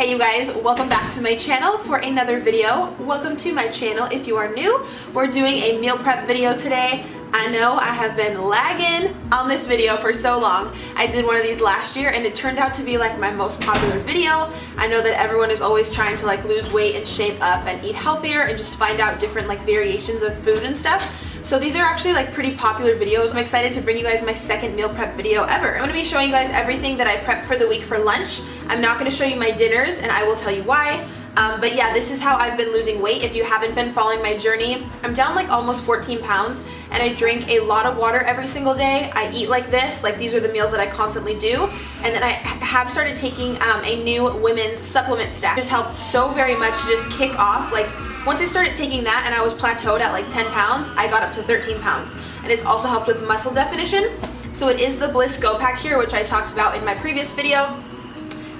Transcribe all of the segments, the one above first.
Hey you guys, welcome back to my channel for another video. Welcome to my channel if you are new. We're doing a meal prep video today. I know I have been lagging on this video for so long. I did one of these last year and it turned out to be like my most popular video. I know that everyone is always trying to like lose weight and shape up and eat healthier and just find out different like variations of food and stuff. So these are actually like pretty popular videos. I'm excited to bring you guys my second meal prep video ever. I'm going to be showing you guys everything that I prepped for the week for lunch. I'm not going to show you my dinners and I will tell you why. But yeah, this is how I've been losing weight. If you haven't been following my journey, I'm down like almost 14 pounds and I drink a lot of water every single day. I eat like this, like these are the meals that I constantly do. And then I have started taking a new women's supplement stack. It just helped so very much to just kick off. Like once I started taking that and I was plateaued at like 10 pounds, I got up to 13 pounds. And it's also helped with muscle definition. So it is the Bliss Go Pack here, which I talked about in my previous video.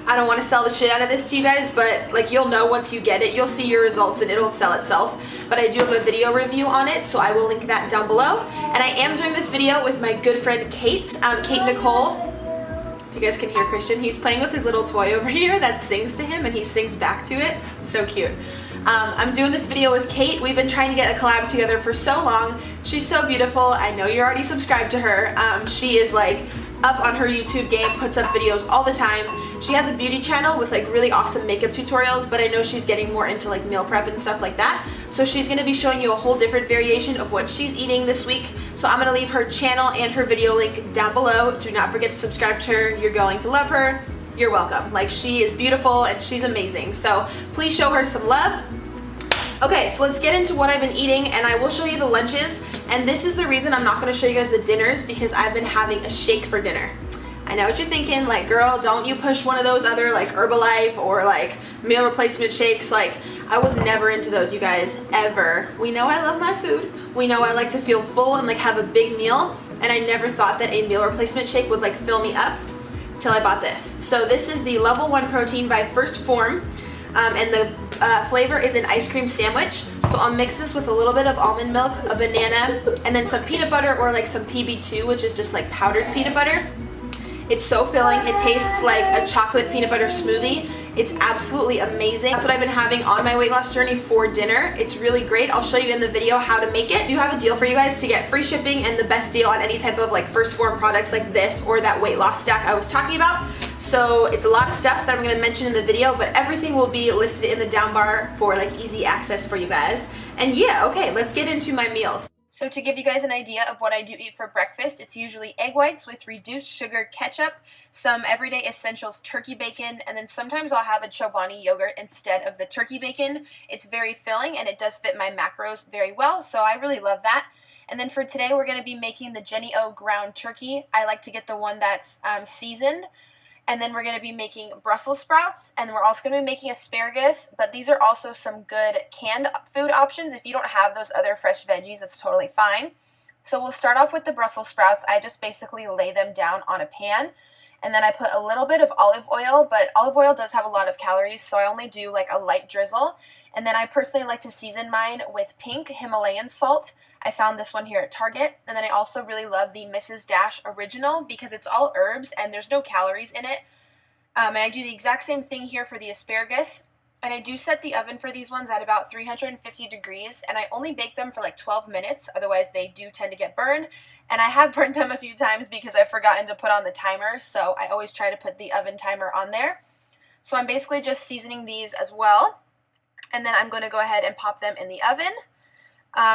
I don't want to sell the shit out of this to you guys, but like you'll know once you get it, you'll see your results and it'll sell itself. But I do have a video review on it, so I will link that down below. And I am doing this video with my good friend Kate, Kate Nicole. If you guys can hear Christian, he's playing with his little toy over here that sings to him and he sings back to it. It's so cute. I'm doing this video with Kate. We've been trying to get a collab together for so long. She's so beautiful. I know you're already subscribed to her. She is like up on her YouTube game, puts up videos all the time. She has a beauty channel with like really awesome makeup tutorials, but I know she's getting more into like meal prep and stuff like that. So she's gonna be showing you a whole different variation of what she's eating this week. So I'm gonna leave her channel and her video link down below. Do not forget to subscribe to her. You're going to love her. You're welcome. Like she is beautiful and she's amazing. So please show her some love. Okay, so let's get into what I've been eating and I will show you the lunches. And this is the reason I'm not gonna show you guys the dinners because I've been having a shake for dinner. I know what you're thinking, like girl, don't you push one of those other like Herbalife or like meal replacement shakes. Like I was never into those, you guys, ever. We know I love my food. We know I like to feel full and like have a big meal. And I never thought that a meal replacement shake would like fill me up till I bought this. So this is the Level 1 Protein by First Form. And the flavor is an ice cream sandwich. So I'll mix this with a little bit of almond milk, a banana, and then some peanut butter or like some PB2, which is just like powdered peanut butter. It's so filling. It tastes like a chocolate peanut butter smoothie. It's absolutely amazing. That's what I've been having on my weight loss journey for dinner. It's really great. I'll show you in the video how to make it. I do have a deal for you guys to get free shipping and the best deal on any type of like First Form products like this or that weight loss stack I was talking about. So it's a lot of stuff that I'm going to mention in the video, but everything will be listed in the down bar for like easy access for you guys. And yeah, okay, let's get into my meals. So to give you guys an idea of what I do eat for breakfast, it's usually egg whites with reduced sugar ketchup, some Everyday Essentials turkey bacon, and then sometimes I'll have a Chobani yogurt instead of the turkey bacon. It's very filling and it does fit my macros very well, so I really love that. And then for today, we're going to be making the Jenny O ground turkey. I like to get the one that's seasoned. And then we're going to be making Brussels sprouts, and we're also going to be making asparagus, but these are also some good canned food options. If you don't have those other fresh veggies, that's totally fine. So we'll start off with the Brussels sprouts. I just basically lay them down on a pan, and then I put a little bit of olive oil, but olive oil does have a lot of calories, so I only do like a light drizzle. And then I personally like to season mine with pink Himalayan salt. I found this one here at Target. And then I also really love the Mrs. Dash Original because it's all herbs and there's no calories in it. And I do the exact same thing here for the asparagus. And I do set the oven for these ones at about 350 degrees. And I only bake them for like 12 minutes. Otherwise, they do tend to get burned. And I have burned them a few times because I've forgotten to put on the timer. So I always try to put the oven timer on there. So I'm basically just seasoning these as well. And then I'm going to go ahead and pop them in the oven.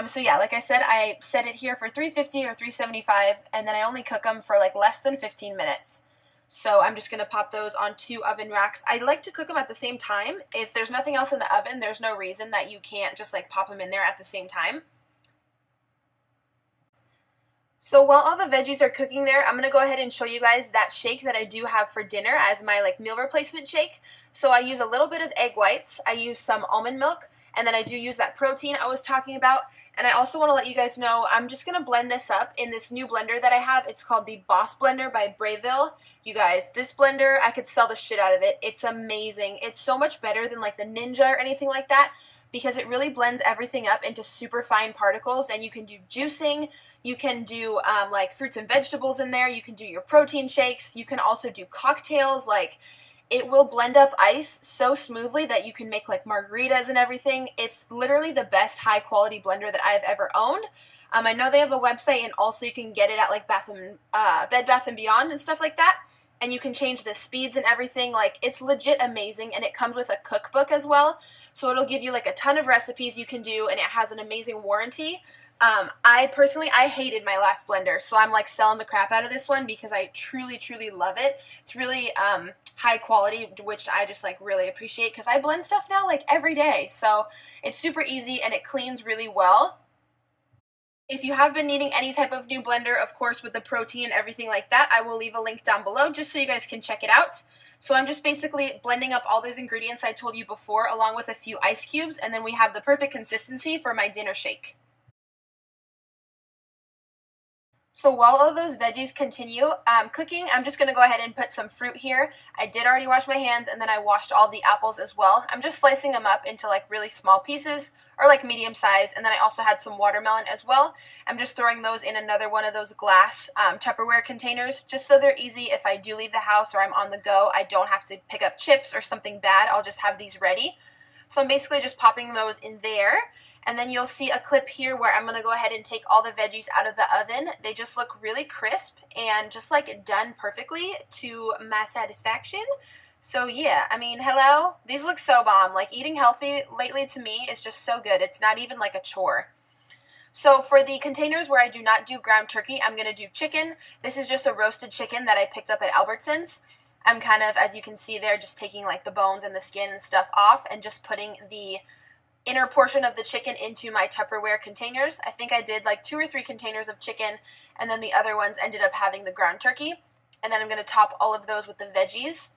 So yeah, like I said, I set it here for 350 or 375, and then I only cook them for like less than 15 minutes. So I'm just going to pop those on 2 oven racks. I like to cook them at the same time. If there's nothing else in the oven, there's no reason that you can't just like pop them in there at the same time. So while all the veggies are cooking there, I'm going to go ahead and show you guys that shake that I do have for dinner as my like meal replacement shake. So I use a little bit of egg whites, I use some almond milk, and then I do use that protein I was talking about. And I also want to let you guys know I'm just going to blend this up in this new blender that I have. It's called the Boss Blender by Brayville. You guys, this blender, I could sell the shit out of it. It's amazing. It's so much better than like the Ninja or anything like that because it really blends everything up into super fine particles, and you can do juicing. You can do like fruits and vegetables in there. You can do your protein shakes. You can also do cocktails. Like It will blend up ice so smoothly that you can make like margaritas and everything. It's literally the best high quality blender that I've ever owned. I know they have a website, and also you can get it at like Bed Bath & Beyond and stuff like that. And you can change the speeds and everything. Like, it's legit amazing, and it comes with a cookbook as well. So it'll give you like a ton of recipes you can do, and it has an amazing warranty. I hated my last blender, so I'm like selling the crap out of this one because I truly, truly love it. It's really high quality, which I just like really appreciate because I blend stuff now like every day. So it's super easy and it cleans really well. If you have been needing any type of new blender, of course, with the protein and everything like that, I will leave a link down below just so you guys can check it out. So I'm just basically blending up all those ingredients I told you before, along with a few ice cubes, and then we have the perfect consistency for my dinner shake. So while all those veggies continue cooking, I'm just going to go ahead and put some fruit here. I did already wash my hands, and then I washed all the apples as well. I'm just slicing them up into like really small pieces, or like medium size, and then I also had some watermelon as well. I'm just throwing those in another one of those glass Tupperware containers, just so they're easy if I do leave the house or I'm on the go. I don't have to pick up chips or something bad. I'll just have these ready. So I'm basically just popping those in there. And then you'll see a clip here where I'm going to go ahead and take all the veggies out of the oven. They just look really crisp and just like done perfectly to my satisfaction. So yeah, I mean, hello? These look so bomb. Like, eating healthy lately to me is just so good. It's not even like a chore. So for the containers where I do not do ground turkey, I'm going to do chicken. This is just a roasted chicken that I picked up at Albertsons. I'm kind of, as you can see there, just taking like the bones and the skin and stuff off and just putting the inner portion of the chicken into my Tupperware containers. I think I did like 2 or 3 containers of chicken, and then the other ones ended up having the ground turkey. And then I'm going to top all of those with the veggies.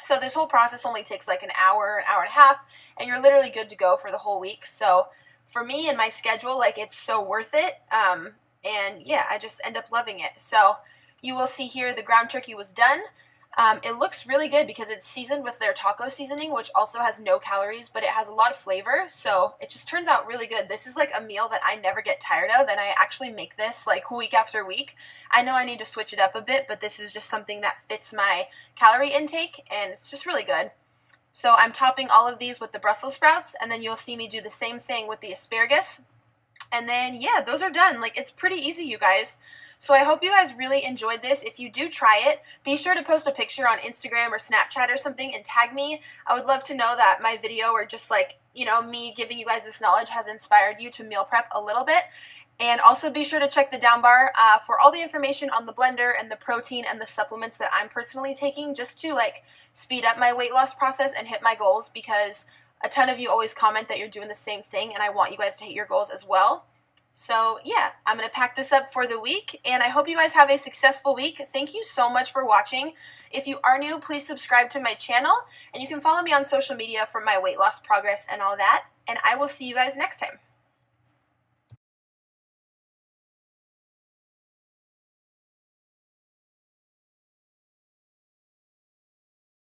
So this whole process only takes like an hour and a half, and you're literally good to go for the whole week. So for me and my schedule, like, it's so worth it. And yeah, I just end up loving it. So you will see here the ground turkey was done. It looks really good because it's seasoned with their taco seasoning, which also has no calories, but it has a lot of flavor, so it just turns out really good. This is like a meal that I never get tired of, and I actually make this like week after week. I know I need to switch it up a bit, but this is just something that fits my calorie intake, and it's just really good. So I'm topping all of these with the Brussels sprouts, and then you'll see me do the same thing with the asparagus. And then, yeah, those are done. Like, it's pretty easy, you guys. So I hope you guys really enjoyed this. If you do try it, be sure to post a picture on Instagram or Snapchat or something and tag me. I would love to know that my video, or just like, you know, me giving you guys this knowledge, has inspired you to meal prep a little bit. And also be sure to check the down bar for all the information on the blender and the protein and the supplements that I'm personally taking, just to like speed up my weight loss process and hit my goals, because a ton of you always comment that you're doing the same thing, and I want you guys to hit your goals as well. So yeah, I'm going to pack this up for the week, and I hope you guys have a successful week. Thank you so much for watching. If you are new, please subscribe to my channel, and you can follow me on social media for my weight loss progress and all that, and I will see you guys next time.